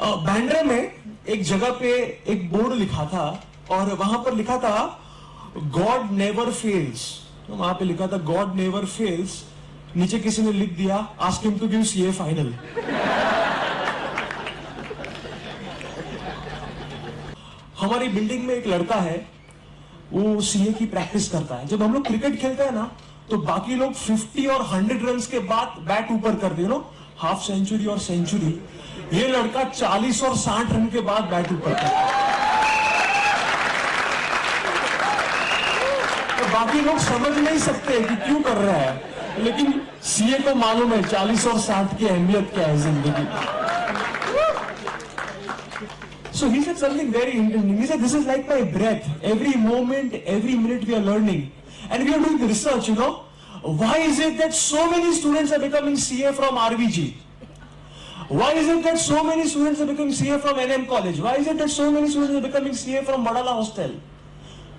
बैंड्रा में एक जगह पे एक बोर्ड लिखा था और वहां पर लिखा था गॉड नेवर फेल्स। तो वहां पे लिखा था गॉड नेवर फेल्स, नीचे किसी ने लिख दिया ask him to give CA final. हमारी बिल्डिंग में एक लड़का है, वो सीए की प्रैक्टिस करता है। जब हम लोग क्रिकेट खेलते हैं ना, तो बाकी लोग 50 और 100 रन के बाद बैट ऊपर करते हैं, हाफ सेंचुरी और सेंचुरी। ये लड़का 40 और 60 रन के बाद बैट ऊपर करता है। तो बाकी लोग समझ नहीं सकते कि क्यों कर रहा है, लेकिन सीए को मालूम है 40 और 60 की अहमियत क्या है जिंदगी में। So he said something very interesting. He said, this is like my breath. Every moment, every minute we are learning. And we are doing research, Why is it that so many students are becoming CA from RVG? Why is it that so many students are becoming CA from NM College? Why is it that so many students are becoming CA from Madala Hostel?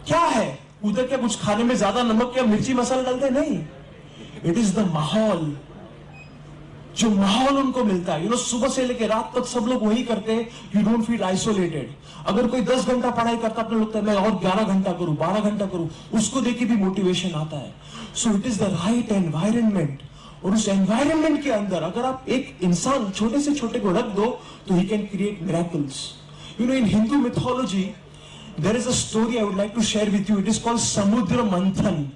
क्या है? उधर क्या कुछ खाने में ज्यादा नमक या मिर्ची मसाला डालते? नहीं. It is the माहौल. जो माहौल उनको मिलता है, सुबह से लेकर रात तक सब लोग वही करते हैं. You don't feel isolated. अगर कोई 10 घंटा पढ़ाई करता, अपने लगता है मैं और 11 घंटा करूं, 12 घंटा करूं, उसको देख के भी मोटिवेशन आता है. So it is the right environment. और उस एनवायरनमेंट के अंदर अगर आप एक इंसान छोटे से छोटे को रख दो, तो he can create miracles. In Hindu mythology there is a story I would like to share with you. It is called Samudra Manthan.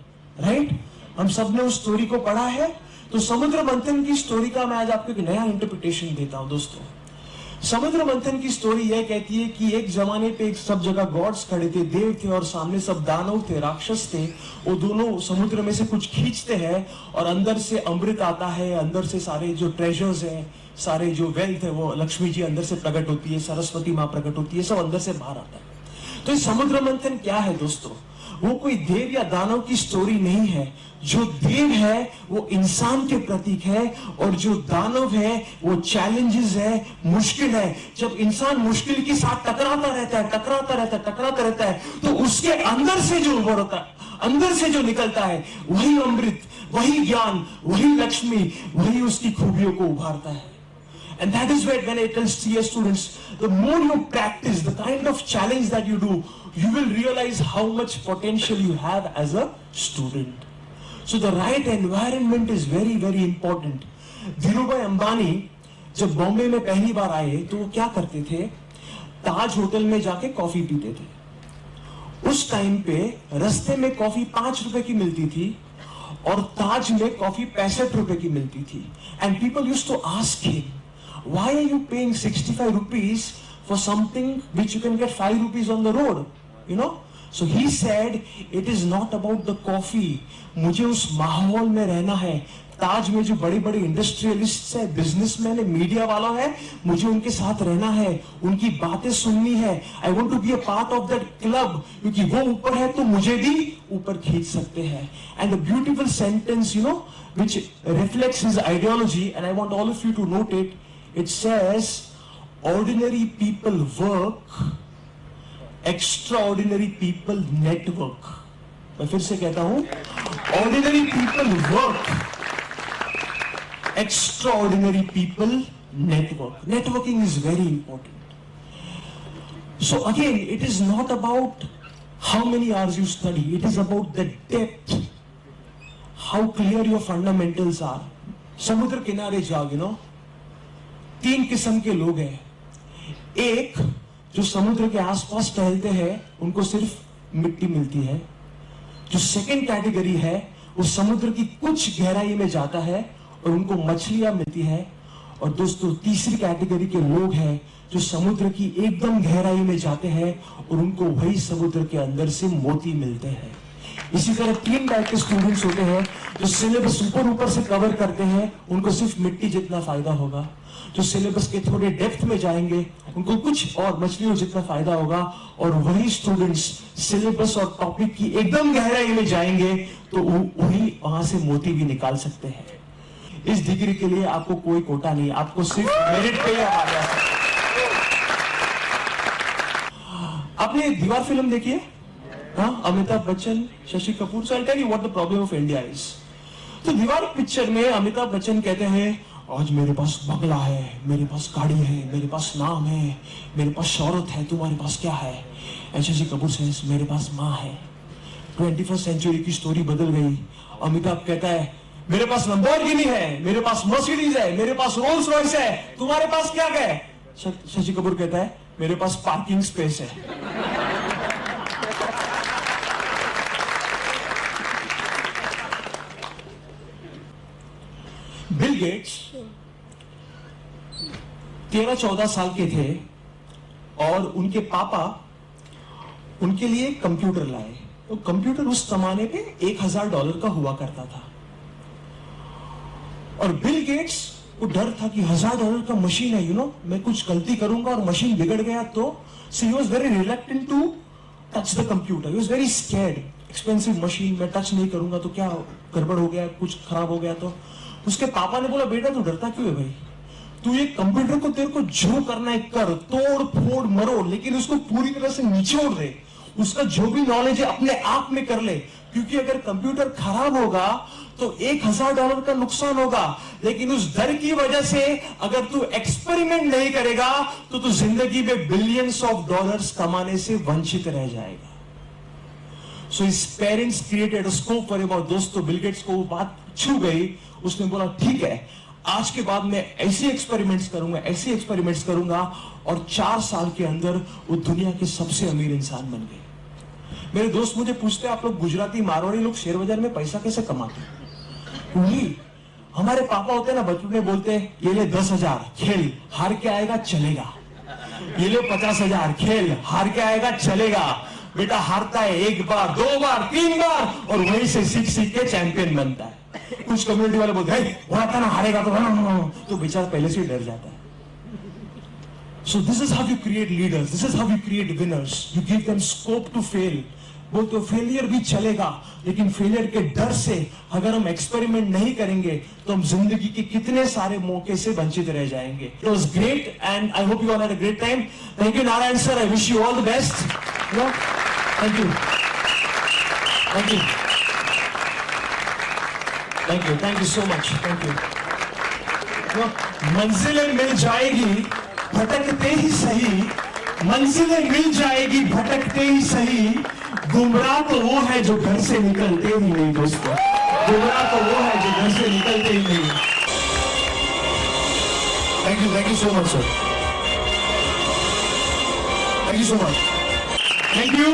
Right, हम सबने उस स्टोरी को पढ़ा है. तो समुद्र मंथन की स्टोरी का मैं आज आपको एक नया इंटरप्रिटेशन देता हूं. दोस्तों, समुद्र मंथन की स्टोरी यह कहती है कि एक जमाने पे एक सब जगह गॉड्स खड़े थे, देव थे, और सामने सब दानव थे, राक्षस थे. वो दोनों समुद्र में से कुछ खींचते हैं और अंदर से अमृत आता है, अंदर से सारे जो ट्रेजर्स हैं, सारे जो वेल्थ है, वो लक्ष्मी जी अंदर से प्रकट होती है, सरस्वती माँ प्रकट होती है, सब अंदर से बाहर आता है. तो ये समुद्र मंथन क्या है दोस्तों? वो कोई देव या दानव की स्टोरी नहीं है. जो देव है वो इंसान के प्रतीक है, और जो दानव है वो चैलेंजेस है, मुश्किल है. जब इंसान मुश्किल के साथ टकराता रहता है, तो उसके अंदर से जो उभर होता है, अंदर से जो निकलता है, वही अमृत, वही ज्ञान, वही लक्ष्मी, वही उसकी खूबियों को उभारता है. And that is when I tell CA students, the more you practice, the kind of challenge that you do, you will realize how much potential you have as a student. So the right environment is very, very important. Dhirubhai Ambani जब बॉम्बे में पहली बार आए, तो वो क्या करते थे? ताज hotel में जाके कॉफी पीते थे. उस टाइम पे रास्ते में कॉफी 5 रुपए की मिलती थी, और ताज में कॉफी 65 रुपए की मिलती थी. And people used to ask him, why are you paying 65 rupees for something which you can get 5 rupees on the road? So he said, it is not about the coffee. मुझे उस माहौल में रहना है. ताज में जो बड़े बड़े इंडस्ट्रियलिस्ट है, बिजनेसमैन है, मीडिया वाला है, मुझे उनके साथ रहना है, उनकी बातें सुननी है. I want to be a part of that club, क्योंकि वो ऊपर है तो मुझे भी ऊपर खींच सकते हैं. And a beautiful sentence which reflects his ideology, and I want all of you to note it. It says, ordinary people work, extraordinary people network. मैं फिर से कहता हूं, ordinary people work, extraordinary people network. Networking is very important. So again, it is not about how many hours you study. It is about the depth, how clear your fundamentals are. समुद्र किनारे जाओ, 3 किस्म के लोग हैं. एक जो समुद्र के आसपास टहलते हैं, उनको सिर्फ मिट्टी मिलती है. जो सेकंड कैटेगरी है, वो समुद्र की कुछ गहराई में जाता है और उनको मछलियां मिलती है. और दोस्तों, तीसरी कैटेगरी के लोग हैं जो समुद्र की एकदम गहराई में जाते हैं और उनको वही समुद्र के अंदर से मोती मिलते हैं. इसी तरह 3 टाइप के स्टूडेंट्स होते हैं. जो सिलेबस ऊपर से कवर करते हैं, उनको सिर्फ मिट्टी जितना फायदा होगा. जो सिलेबस के थोड़े डेप्थ में जाएंगे, उनको कुछ और मछलियों जितना फायदा होगा. और वही स्टूडेंट्स सिलेबस और टॉपिक की एकदम गहराई में जाएंगे, तो वही वहां से मोती भी निकाल सकते हैं. इस डिग्री के लिए आपको कोई कोटा नहीं, आपको सिर्फ मेरिट पे आ गया. आपने दीवार फिल्म देखी है? Amitabh Bachchan, Shashi Kapoor. So I tell you what the problem of India is. तो दीवार पिक्चर में अमिताभ बच्चन कहते हैं, आज मेरे पास बंगला है, मेरे पास गाड़ी है, मेरे पास नाम है, मेरे पास शौहरत है, तुम्हारे पास क्या है? शशि कपूर से मेरे पास माँ है। 21st सेंचुरी की स्टोरी बदल गई। अमिताभ कहता है मेरे पास लंबोर्गिनी है, मेरे पास मर्सिडीज है, मेरे पास रोल्स रॉयस है, तुम्हारे पास क्या है? शशि कपूर कहता है मेरे पास पार्किंग स्पेस है। बिल गेट्स 13-14 साल के थे और उनके पापा उनके लिए कंप्यूटर लाए। तो कंप्यूटर उस जमाने पे $1000 का हुआ करता था और बिल गेट्स को डर था कि $1000 का मशीन है, मैं कुछ गलती करूंगा और मशीन बिगड़ गया तो। So he was very reluctant to touch the computer. He was very scared. Expensive machine मैं टच नहीं करूंगा तो क्या गड़बड़ हो गया, कुछ खराब हो गया तो। उसके पापा ने बोला बेटा तू डरता क्यों है भाई, तू ये कंप्यूटर को तेरे को जो करना है कर, तोड़ फोड़ मरो, लेकिन उसको पूरी तरह से निचोड़ दे। उसका जो भी नॉलेज है अपने आप में कर ले, क्योंकि अगर कंप्यूटर खराब होगा तो $1000 का नुकसान होगा, लेकिन उस डर की वजह से अगर तू एक्सपेरिमेंट नहीं करेगा तो तू जिंदगी में बिलियंस ऑफ डॉलर्स कमाने से वंचित रह जाएगा। So his parents created a scope for him. और दोस्तों बिल गेट्स को वो बात छू गई। उसने बोला ठीक है, आज के बाद मैं ऐसे एक्सपेरिमेंट्स करूंगा और 4 साल के अंदर वो दुनिया के सबसे अमीर इंसान बन गए। मेरे दोस्त मुझे पूछते हैं आप लोग गुजराती मारवाड़ी लोग शेयर बाजार में पैसा कैसे कमाते हैं? वही हमारे पापा होते हैं ना, बचपन में बोलते हैं ये ले 10,000 खेल, हार के आएगा चलेगा। ये ले 50,000 खेल, हार के आएगा चलेगा। बेटा हारता है 1 बार 2 बार 3 बार और वहीं से सीख के चैंपियन बनता है। कुछ कम्युनिटी वाले बोलते हैं वो था ना हारेगा तो बेचारा पहले से डर जाता है। So this is how you create leaders. This is how you create winners. You give them scope to fail. वो तो फेलियर भी चलेगा, लेकिन फेलियर के डर से अगर हम एक्सपेरिमेंट नहीं करेंगे तो हम जिंदगी के कितने सारे मौके से वंचित रह जाएंगे। It was great and I hope you all had a great time. Thank you Narayan sir. I wish you all the best. Thank you. Thank you. Thank you. Thank you so much. Thank you. मंजिलें मिल जाएगी भटकते ही सही, मंजिलें मिल जाएगी भटकते ही सही। गुमराह तो वो है जो घर से निकलते ही नहीं दोस्तों, गुमराह तो वो है जो घर से निकलते ही नहीं। Thank you so much sir, thank you so much, thank you.